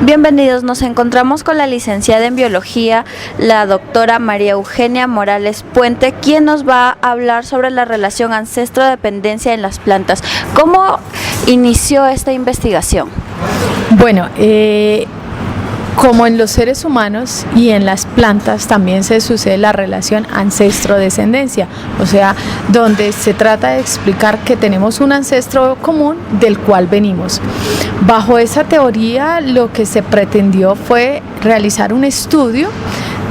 Bienvenidos, nos encontramos con la licenciada en biología, la doctora María Eugenia Morales Puente, quien nos va a hablar sobre la relación ancestro-dependencia en las plantas. ¿Cómo inició esta investigación? Bueno, como en los seres humanos y en las plantas también se sucede la relación ancestro-descendencia, o sea, donde se trata de explicar que tenemos un ancestro común del cual venimos. Bajo esa teoría, lo que se pretendió fue realizar un estudio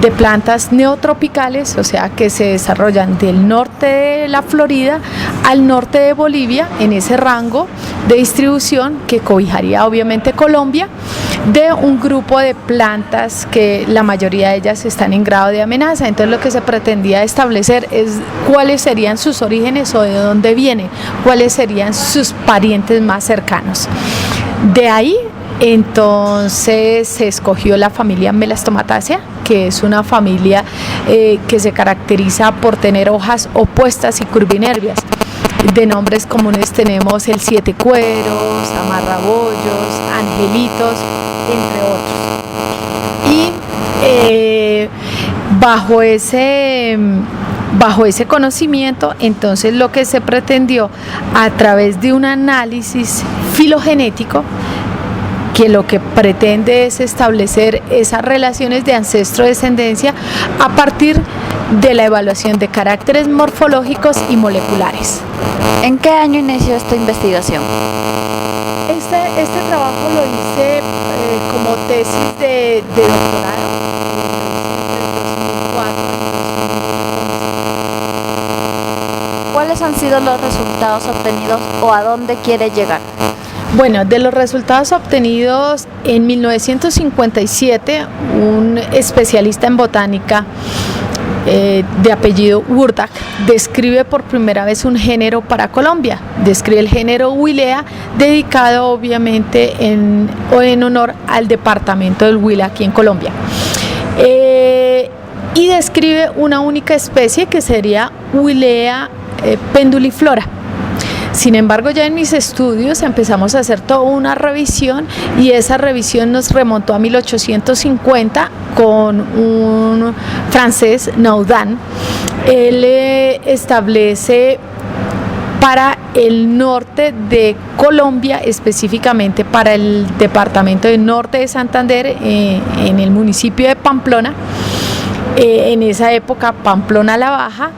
de plantas neotropicales, o sea, que se desarrollan del norte de la Florida al norte de Bolivia, en ese rango de distribución que cobijaría obviamente Colombia, de un grupo de plantas que la mayoría de ellas están en grado de amenaza. Entonces lo que se pretendía establecer es cuáles serían sus orígenes o de dónde vienen, cuáles serían sus parientes más cercanos. De ahí entonces se escogió la familia Melastomataceae, que es una familia que se caracteriza por tener hojas opuestas y curvinervias. De nombres comunes tenemos el siete cueros, amarrabollos, angelitos, entre otros. Y bajo ese conocimiento, entonces lo que se pretendió a través de un análisis filogenético, que lo que pretende es establecer esas relaciones de ancestro-descendencia a partir de la evaluación de caracteres morfológicos y moleculares. ¿En qué año inició esta investigación? Este trabajo lo hice como tesis de doctorado en 2004. ¿Cuáles han sido los resultados obtenidos o a dónde quiere llegar? Bueno, de los resultados obtenidos en 1957, un especialista en botánica de apellido Wurdak describe por primera vez un género para Colombia. Describe el género Huilea, dedicado obviamente en honor al departamento del Huila aquí en Colombia. Y describe una única especie que sería Huilea penduliflora. Sin embargo, ya en mis estudios empezamos a hacer toda una revisión y esa revisión nos remontó a 1850 con un francés, Naudin. Él establece para el norte de Colombia, específicamente para el departamento del norte de Santander, en el municipio de Pamplona, en esa época Pamplona la Baja.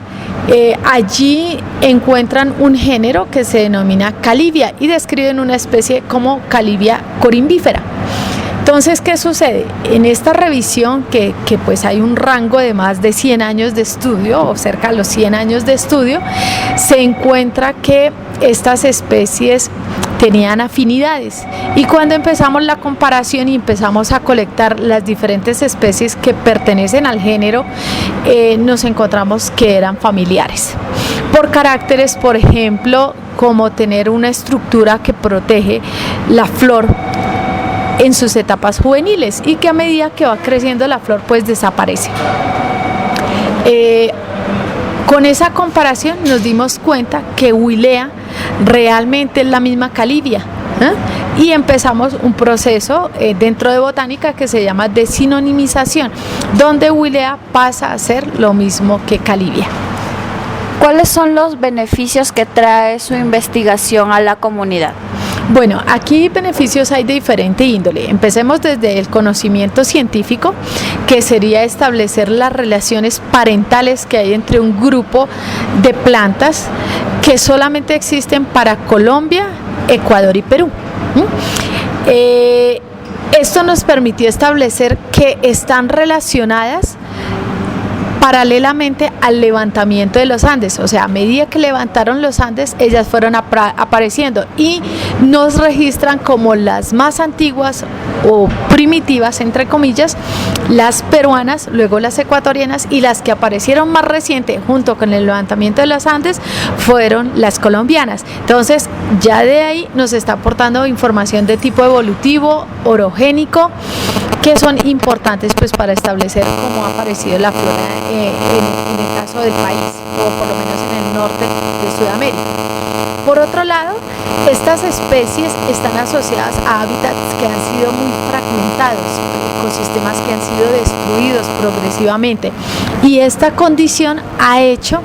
Allí encuentran un género que se denomina Calivia y describen una especie como Calivia corimbífera. Entonces, ¿qué sucede? En esta revisión, que pues hay un rango de más de 100 años de estudio, o cerca de los 100 años de estudio, se encuentra que estas especies tenían afinidades, y cuando empezamos la comparación y empezamos a colectar las diferentes especies que pertenecen al género, nos encontramos que eran familiares por caracteres, por ejemplo, como tener una estructura que protege la flor en sus etapas juveniles y que a medida que va creciendo la flor pues desaparece. Con esa comparación nos dimos cuenta que Huilea realmente es la misma Calivia, y empezamos un proceso dentro de botánica que se llama desinonimización, donde Huilea pasa a ser lo mismo que Calivia. ¿Cuáles son los beneficios que trae su investigación a la comunidad? Bueno, aquí beneficios hay de diferente índole. Empecemos desde el conocimiento científico, que sería establecer las relaciones parentales que hay entre un grupo de plantas que solamente existen para Colombia, Ecuador y Perú. Esto nos permitió establecer que están relacionadas paralelamente al levantamiento de los Andes, o sea, a medida que levantaron los Andes, ellas fueron apareciendo y nos registran como las más antiguas o primitivas, entre comillas, las peruanas, luego las ecuatorianas, y las que aparecieron más reciente junto con el levantamiento de los Andes fueron las colombianas. Entonces, ya de ahí nos está aportando información de tipo evolutivo, orogénico, que son importantes pues para establecer cómo ha aparecido la flora en el caso del país, o por lo menos en el norte de Sudamérica. Por otro lado, estas especies están asociadas a hábitats que han sido muy fragmentados. degradados, ecosistemas que han sido destruidos progresivamente. Y esta condición ha hecho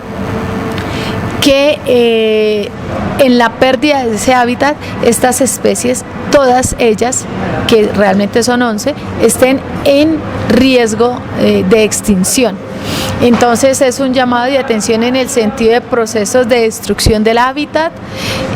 que en la pérdida de ese hábitat, estas especies, todas ellas, que realmente son 11, estén en riesgo de extinción. Entonces es un llamado de atención en el sentido de procesos de destrucción del hábitat,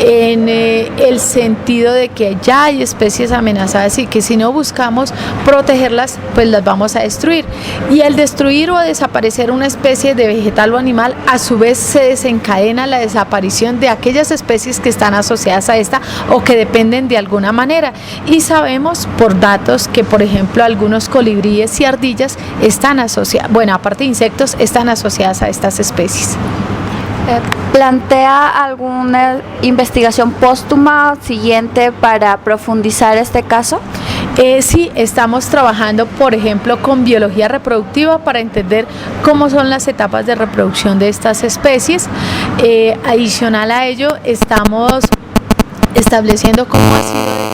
en el sentido de que ya hay especies amenazadas y que si no buscamos protegerlas, pues las vamos a destruir. Y al destruir o desaparecer una especie de vegetal o animal, a su vez se desencadena la desaparición de aquellas especies que están asociadas a esta o que dependen de alguna manera. Y sabemos por datos que, por ejemplo, algunos colibríes y ardillas están asociados, bueno, aparte de insectos, están asociadas a estas especies. ¿Plantea alguna investigación póstuma siguiente para profundizar este caso? Sí, estamos trabajando, por ejemplo, con biología reproductiva para entender cómo son las etapas de reproducción de estas especies. Adicional a ello, estamos estableciendo cómo ha sido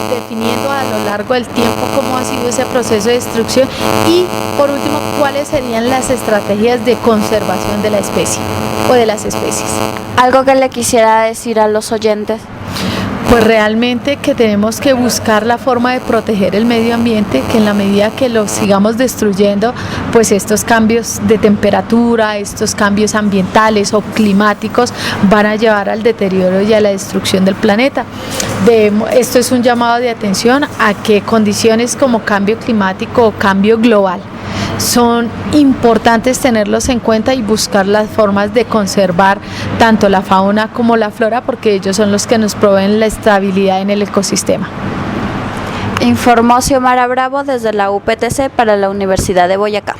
definiendo a lo largo del tiempo cómo ha sido ese proceso de destrucción y, por último, cuáles serían las estrategias de conservación de la especie o de las especies. ¿Algo que le quisiera decir a los oyentes? Pues realmente que tenemos que buscar la forma de proteger el medio ambiente, que en la medida que lo sigamos destruyendo, pues estos cambios de temperatura, estos cambios ambientales o climáticos van a llevar al deterioro y a la destrucción del planeta. Esto es un llamado de atención a que condiciones como cambio climático o cambio global son importantes tenerlos en cuenta y buscar las formas de conservar tanto la fauna como la flora, porque ellos son los que nos proveen la estabilidad en el ecosistema. Informó Xiomara Bravo desde la UPTC para la Universidad de Boyacá.